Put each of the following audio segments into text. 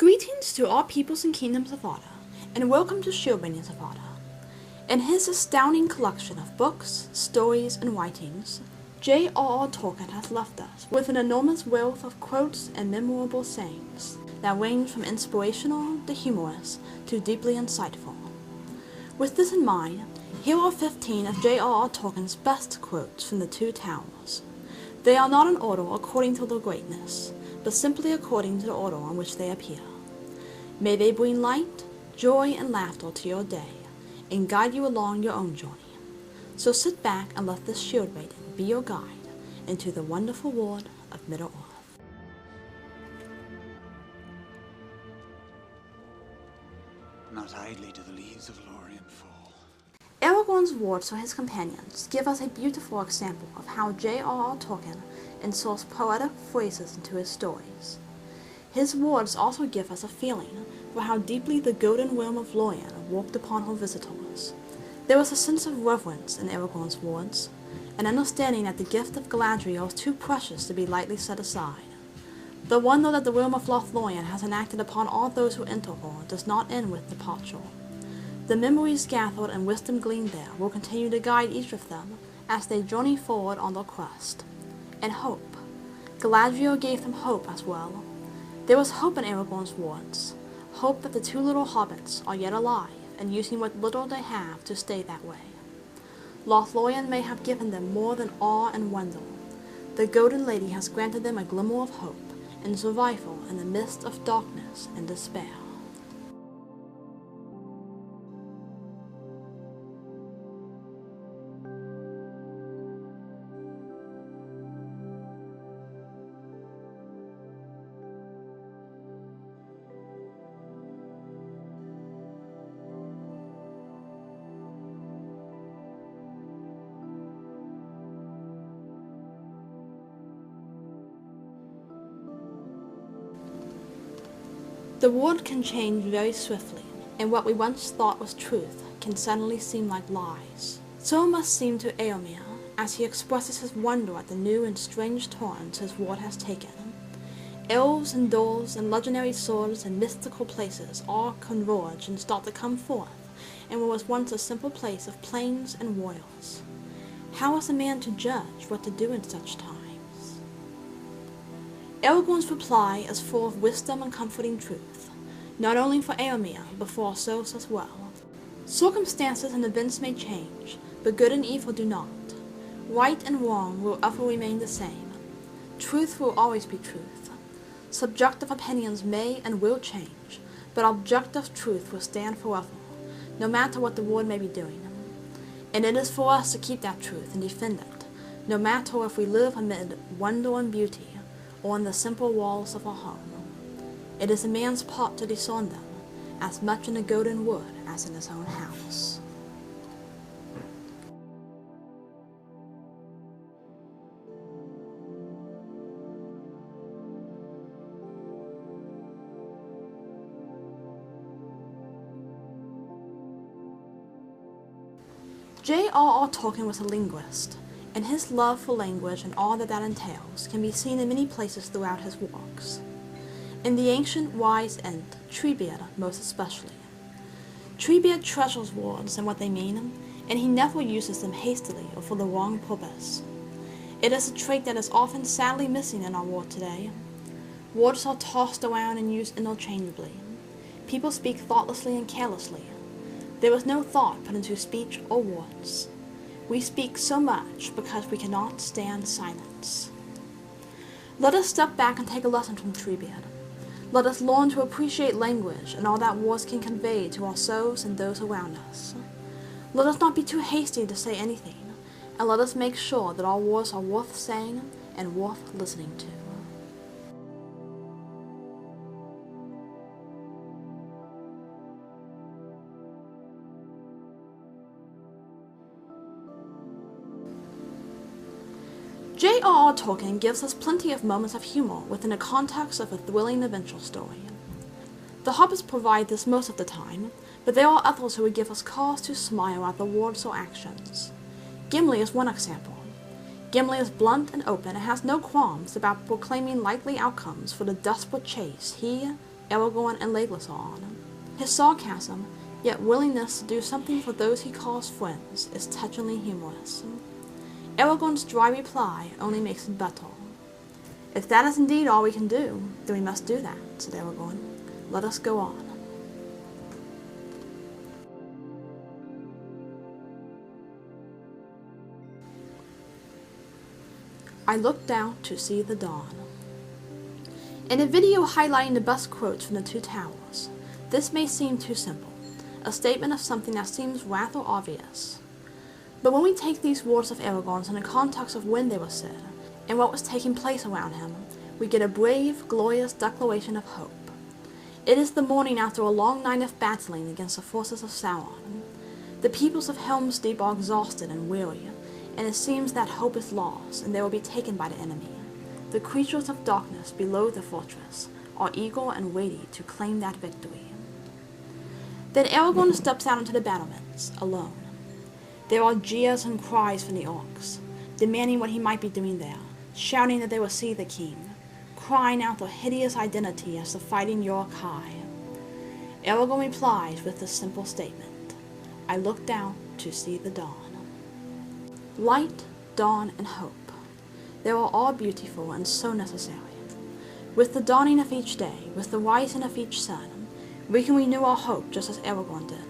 Greetings to all peoples and kingdoms of Arda, and welcome to Shieldbringers of Arda. In his astounding collection of books, stories, and writings, JRR Tolkien has left us with an enormous wealth of quotes and memorable sayings that range from inspirational to humorous to deeply insightful. With this in mind, here are 15 of JRR Tolkien's best quotes from the Two Towers. They are not in order according to their greatness, but simply according to the order in which they appear. May they bring light, joy, and laughter to your day, and guide you along your own journey. So sit back and let this shield maiden be your guide into the wonderful world of Middle-earth. Not idly do the leaves of Lorien fall. Aragorn's words to his companions give us a beautiful example of how JRR Tolkien inserts poetic phrases into his stories. His words also give us a feeling for how deeply the golden realm of Lorien worked upon her visitors. There was a sense of reverence in Aragorn's words, an understanding that the gift of Galadriel is too precious to be lightly set aside. The wonder that the realm of Lothlorien has enacted upon all those who enter her does not end with departure. The memories gathered and wisdom gleaned there will continue to guide each of them as they journey forward on their quest. And hope. Galadriel gave them hope as well. There was hope in Aragorn's words, hope that the two little hobbits are yet alive and using what little they have to stay that way. Lothlorien may have given them more than awe and wonder. The Golden Lady has granted them a glimmer of hope and survival in the midst of darkness and despair. The world can change very swiftly, and what we once thought was truth can suddenly seem like lies. So it must seem to Éomer as he expresses his wonder at the new and strange turns his world has taken. Elves and dwarves and legendary swords and mystical places all converge and start to come forth in what was once a simple place of plains and warriors. How is a man to judge what to do in such times? Aragorn's reply is full of wisdom and comforting truth, not only for Éomer, but for ourselves as well. Circumstances and events may change, but good and evil do not. Right and wrong will ever remain the same. Truth will always be truth. Subjective opinions may and will change, but objective truth will stand forever, no matter what the world may be doing. And it is for us to keep that truth and defend it, no matter if we live amid wonder and beauty, or in the simple walls of our home. It is a man's part to discern them, as much in the golden wood as in his own house. JRR Tolkien was a linguist, and his love for language and all that that entails can be seen in many places throughout his works. In the ancient wise Ent, Treebeard most especially. Treebeard treasures words and what they mean, and he never uses them hastily or for the wrong purpose. It is a trait that is often sadly missing in our world today. Words are tossed around and used interchangeably. People speak thoughtlessly and carelessly. There is no thought put into speech or words. We speak so much because we cannot stand silence. Let us step back and take a lesson from Treebeard. Let us learn to appreciate language and all that words can convey to ourselves and those around us. Let us not be too hasty to say anything, and let us make sure that our words are worth saying and worth listening to. JRR Tolkien gives us plenty of moments of humor within the context of a thrilling adventure story. The hobbits provide this most of the time, but there are others who would give us cause to smile at their words or actions. Gimli is one example. Gimli is blunt and open and has no qualms about proclaiming likely outcomes for the desperate chase he, Aragorn and Legolas are on. His sarcasm, yet willingness to do something for those he calls friends, is touchingly humorous. Aragorn's dry reply only makes it better. "If that is indeed all we can do, then we must do that," said Aragorn. "Let us go on." I looked down to see the dawn. In a video highlighting the best quotes from the Two Towers, this may seem too simple, a statement of something that seems rather obvious. But when we take these words of Aragorn's in the context of when they were said, and what was taking place around him, we get a brave, glorious declaration of hope. It is the morning after a long night of battling against the forces of Sauron. The peoples of Helm's Deep are exhausted and weary, and it seems that hope is lost, and they will be taken by the enemy. The creatures of darkness below the fortress are eager and ready to claim that victory. Then Aragorn steps out into the battlements, alone. There are jeers and cries from the orcs, demanding what he might be doing there, shouting that they will see the king, crying out their hideous identity as the fighting Uruk-hai. Aragorn replies with this simple statement: "I look down to see the dawn." Light, dawn, and hope. They are all beautiful and so necessary. With the dawning of each day, with the rising of each sun, we can renew our hope just as Aragorn did.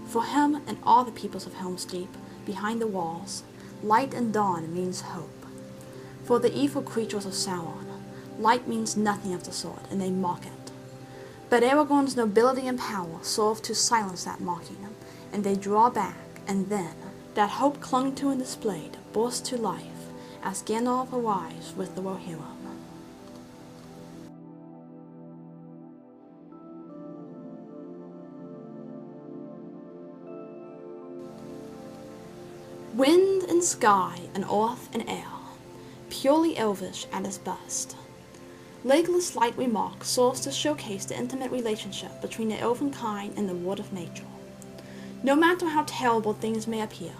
For him and all the peoples of Helm's Deep, behind the walls, light and dawn means hope. For the evil creatures of Sauron, light means nothing of the sort, and they mock it. But Aragorn's nobility and power serve to silence that mocking, and they draw back, and then, that hope clung to and displayed bursts to life as Gandalf arrives with the Rohirrim. Wind and sky and earth and air, purely elvish at its best. Legolas' light remark serves to showcase the intimate relationship between the elven kind and the world of nature. No matter how terrible things may appear,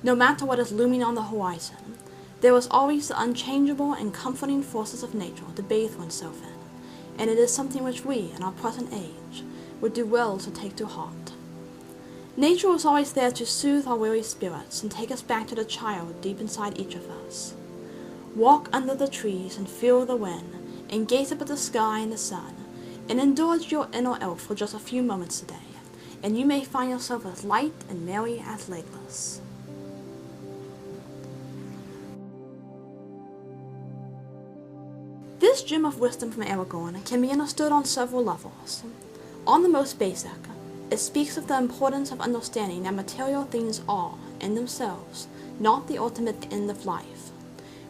no matter what is looming on the horizon, there is always the unchangeable and comforting forces of nature to bathe oneself in, and it is something which we, in our present age, would do well to take to heart. Nature is always there to soothe our weary spirits and take us back to the child deep inside each of us. Walk under the trees and feel the wind, and gaze up at the sky and the sun, and indulge your inner elf for just a few moments today, and you may find yourself as light and merry as Legolas. This gem of wisdom from Aragorn can be understood on several levels. On the most basic, it speaks of the importance of understanding that material things are, in themselves, not the ultimate end of life.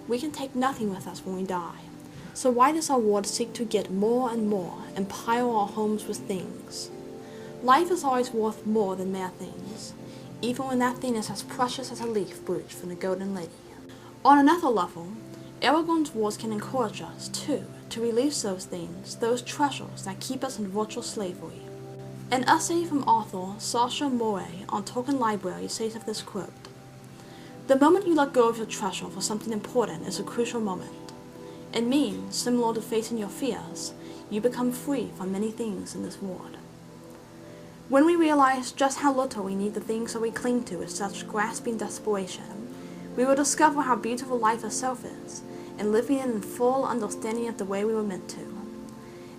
We can take nothing with us when we die. So why does our world seek to get more and more and pile our homes with things? Life is always worth more than mere things, even when that thing is as precious as a leaf brooch from the Golden Lady. On another level, Aragorn's words can encourage us, too, to release those things, those treasures that keep us in virtual slavery. An essay from author Sasha Murray on Tolkien Library says of this quote, "The moment you let go of your treasure for something important is a crucial moment. It means, similar to facing your fears, you become free from many things in this world." When we realize just how little we need the things that we cling to with such grasping desperation, we will discover how beautiful life itself is, and living in full understanding of the way we were meant to.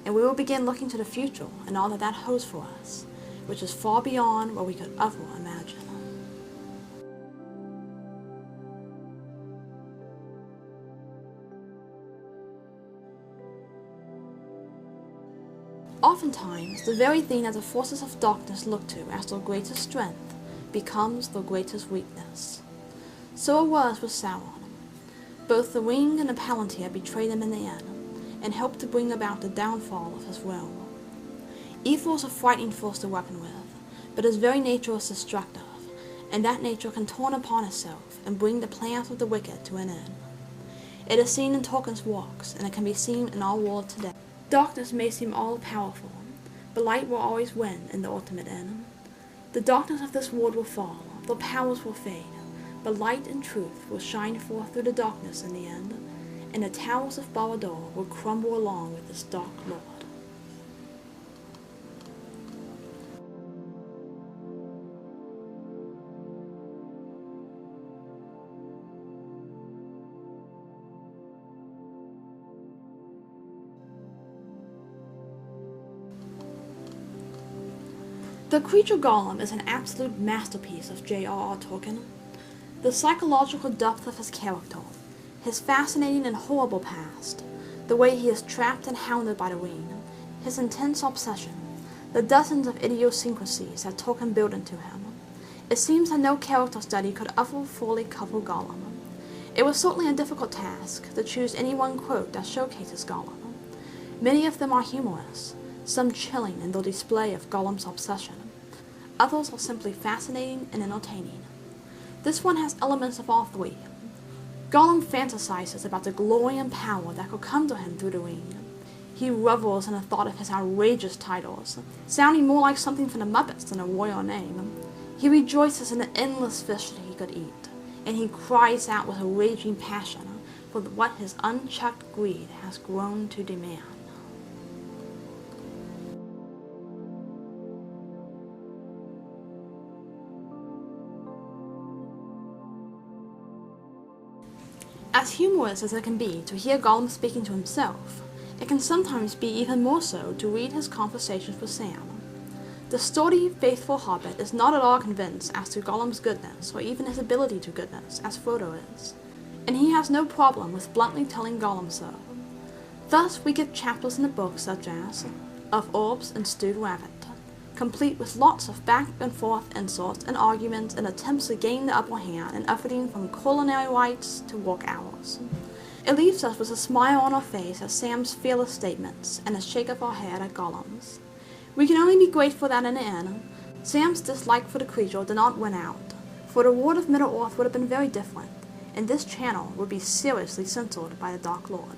And we will begin looking to the future and all that holds for us, which is far beyond what we could ever imagine. Oftentimes, the very thing that the forces of darkness look to as their greatest strength becomes their greatest weakness. So it was with Sauron. Both the ring and the palantir betrayed him in the end, and helped to bring about the downfall of his realm. Evil is a frightening force to reckon with, but its very nature is destructive, and that nature can turn upon itself and bring the plans of the wicked to an end. It is seen in Tolkien's works, and it can be seen in our world today. Darkness may seem all-powerful, but light will always win in the ultimate end. The darkness of this world will fall, the powers will fade, but light and truth will shine forth through the darkness in the end, and the towers of Barad-dûr will crumble along with this dark lord. The creature Gollum is an absolute masterpiece of JRR Tolkien. The psychological depth of his character, his fascinating and horrible past, the way he is trapped and hounded by the ring, his intense obsession, the dozens of idiosyncrasies that Tolkien built into him. It seems that no character study could ever fully cover Gollum. It was certainly a difficult task to choose any one quote that showcases Gollum. Many of them are humorous, some chilling in their display of Gollum's obsession. Others are simply fascinating and entertaining. This one has elements of all three. Gollum fantasizes about the glory and power that could come to him through the ring. He revels in the thought of his outrageous titles, sounding more like something from the Muppets than a royal name. He rejoices in the endless fish that he could eat, and he cries out with a raging passion for what his unchecked greed has grown to demand. As humorous as it can be to hear Gollum speaking to himself, it can sometimes be even more so to read his conversations with Sam. The sturdy, faithful hobbit is not at all convinced as to Gollum's goodness or even his ability to goodness, as Frodo is, and he has no problem with bluntly telling Gollum so. Thus we get chapters in the book such as Of Herbs and Stewed Rabbit, complete with lots of back-and-forth insults and arguments and attempts to gain the upper hand and everything from culinary rights to work hours. It leaves us with a smile on our face at Sam's fearless statements and a shake of our head at Gollum's. We can only be grateful that in the end, Sam's dislike for the creature did not win out, for the world of Middle-earth would have been very different, and this channel would be seriously censored by the Dark Lord.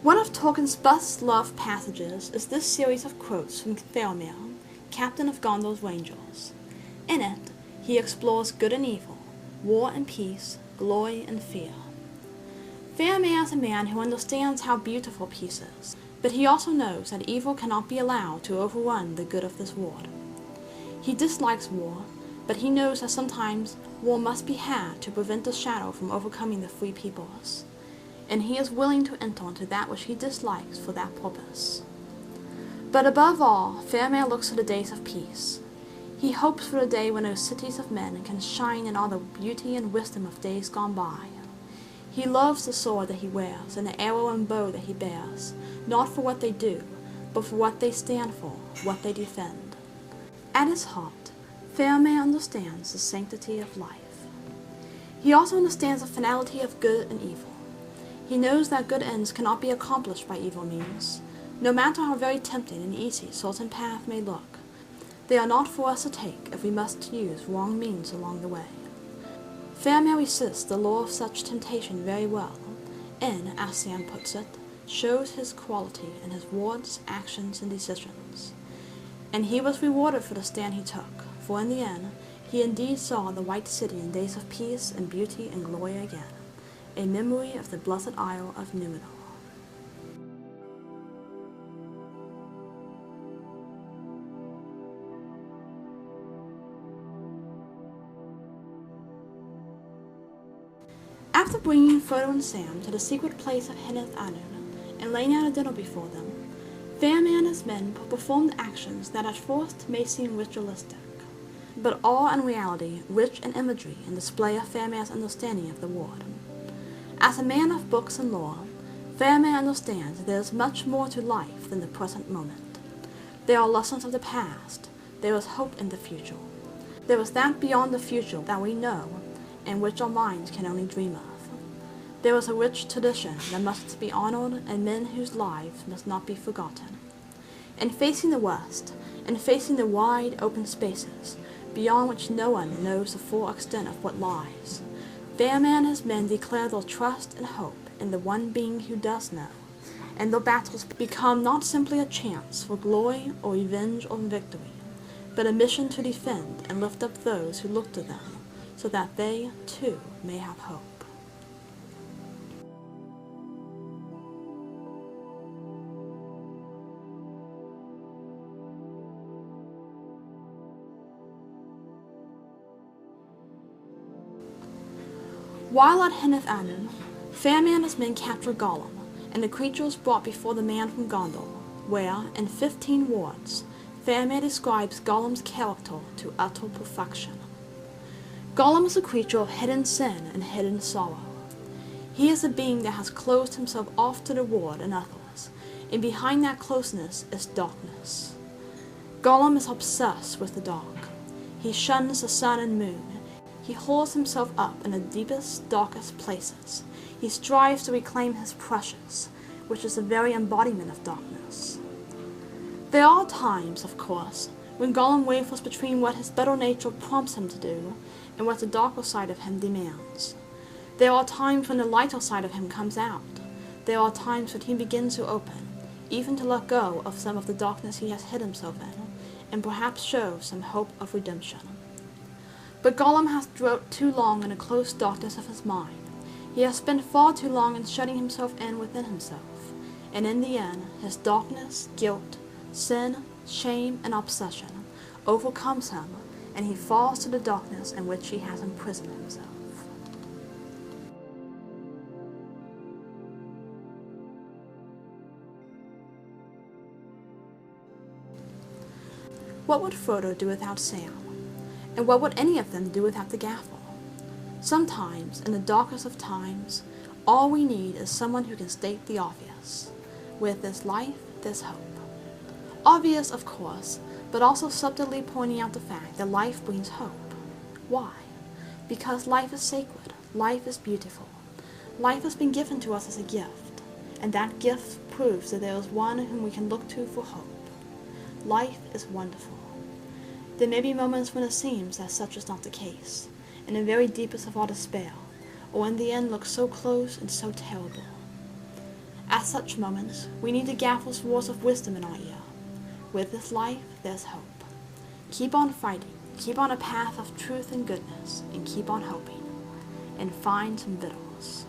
One of Tolkien's best-loved passages is this series of quotes from Feantauriel, captain of Gondor's Rangers. In it, he explores good and evil, war and peace, glory and fear. Feantauriel is a man who understands how beautiful peace is, but he also knows that evil cannot be allowed to overrun the good of this world. He dislikes war, but he knows that sometimes war must be had to prevent the shadow from overcoming the free peoples, and he is willing to enter into that which he dislikes for that purpose. But above all, Feantauriel looks to the days of peace. He hopes for the day when those cities of men can shine in all the beauty and wisdom of days gone by. He loves the sword that he wears and the arrow and bow that he bears, not for what they do, but for what they stand for, what they defend. At his heart, Feantauriel understands the sanctity of life. He also understands the finality of good and evil. He knows that good ends cannot be accomplished by evil means, no matter how very tempting and easy certain paths may look. They are not for us to take if we must use wrong means along the way. Feantauriel resists the law of such temptation very well, and, as Sam puts it, shows his quality in his words, actions, and decisions. And he was rewarded for the stand he took, for in the end, he indeed saw the White City in days of peace and beauty and glory again, a memory of the blessed Isle of Numenor. After bringing Frodo and Sam to the secret place of Henneth Anun and laying out a dinner before them, Feantauriel and his men performed actions that at first may seem ritualistic, but are in reality rich in imagery and display of Feantauriel's understanding of the world. As a man of books and lore, Feantauriel understands there is much more to life than the present moment. There are lessons of the past, there is hope in the future. There is that beyond the future that we know, and which our minds can only dream of. There is a rich tradition that must be honored and men whose lives must not be forgotten. In facing the West, and facing the wide open spaces, beyond which no one knows the full extent of what lies, Bearman and his men declare their trust and hope in the one being who does know, and their battles become not simply a chance for glory or revenge or victory, but a mission to defend and lift up those who look to them, so that they, too, may have hope. While at Henneth Annan, Fairman and his men capture Gollum, and the creature is brought before the man from Gondor, where, in 15 words, Fairman describes Gollum's character to utter perfection. Gollum is a creature of hidden sin and hidden sorrow. He is a being that has closed himself off to the world and others, and behind that closeness is darkness. Gollum is obsessed with the dark. He shuns the sun and moon. He holds himself up in the deepest, darkest places. He strives to reclaim his precious, which is the very embodiment of darkness. There are times, of course, when Gollum wavers between what his better nature prompts him to do and what the darker side of him demands. There are times when the lighter side of him comes out. There are times when he begins to open, even to let go of some of the darkness he has hid himself in, and perhaps show some hope of redemption. But Gollum has dwelt too long in the close darkness of his mind. He has spent far too long in shutting himself in within himself, and in the end, his darkness, guilt, sin, shame, and obsession overcomes him, and he falls to the darkness in which he has imprisoned himself. What would Frodo do without Sam? And what would any of them do without the gaffle? Sometimes, in the darkest of times, all we need is someone who can state the obvious. With this life, there's hope. Obvious, of course, but also subtly pointing out the fact that life brings hope. Why? Because life is sacred. Life is beautiful. Life has been given to us as a gift, and that gift proves that there is one whom we can look to for hope. Life is wonderful. There may be moments when it seems that such is not the case, in the very deepest of our despair, or when the end looks so close and so terrible. At such moments, we need the gaffle's words of wisdom in our ear. With this life, there's hope. Keep on fighting, keep on a path of truth and goodness, and keep on hoping, and find some victuals.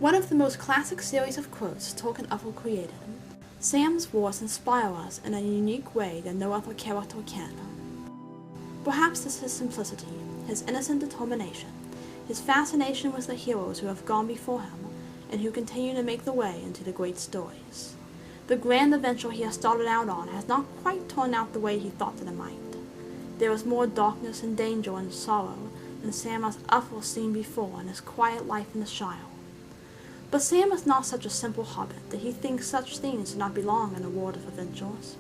One of the most classic series of quotes Tolkien ever created, Sam's words inspire us in a unique way that no other character can. Perhaps it's his simplicity, his innocent determination, his fascination with the heroes who have gone before him and who continue to make the way into the great stories. The grand adventure he has started out on has not quite turned out the way he thought that it might. There is more darkness and danger and sorrow than Sam has ever seen before in his quiet life in the Shire. But Sam is not such a simple hobbit that he thinks such things do not belong in a world of adventures.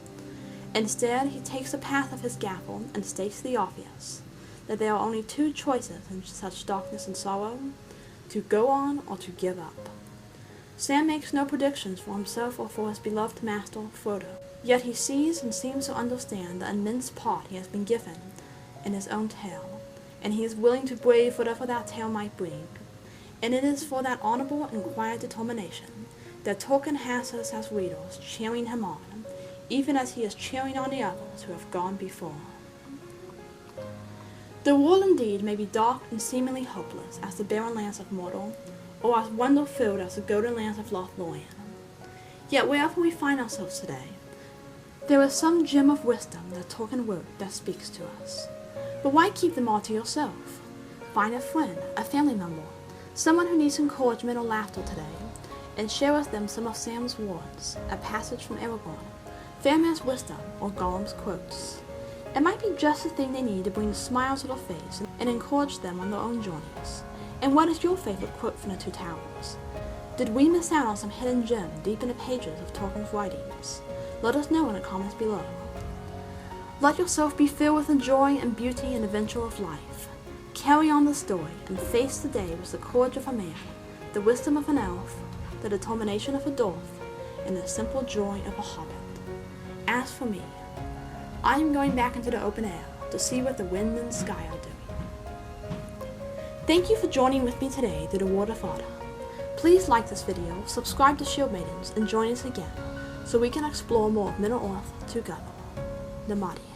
Instead, he takes the path of his gaffle and states the obvious, that there are only two choices in such darkness and sorrow, to go on or to give up. Sam makes no predictions for himself or for his beloved master, Frodo, yet he sees and seems to understand the immense part he has been given in his own tale, and he is willing to brave whatever that tale might bring. And it is for that honorable and quiet determination that Tolkien has us as readers cheering him on, even as he is cheering on the others who have gone before. The world indeed may be dark and seemingly hopeless as the barren lands of Mordor, or as wonder-filled as the golden lands of Lothlorien. Yet wherever we find ourselves today, there is some gem of wisdom that Tolkien wrote that speaks to us. But why keep them all to yourself? Find a friend, a family member, someone who needs encouragement or laughter today, and share with them some of Sam's words, a passage from Aragorn, Faramir's wisdom, or Gollum's quotes. It might be just the thing they need to bring a smile to their face and encourage them on their own journeys. And what is your favorite quote from the Two Towers? Did we miss out on some hidden gem deep in the pages of Tolkien's writings? Let us know in the comments below. Let yourself be filled with the joy and beauty and adventure of life. Carry on the story and face the day with the courage of a man, the wisdom of an elf, the determination of a dwarf, and the simple joy of a hobbit. As for me, I am going back into the open air to see what the wind and sky are doing. Thank you for joining with me today through the World of Arda. Please like this video, subscribe to Shield Maidens, and join us again so we can explore more of Middle-earth together. Damiani.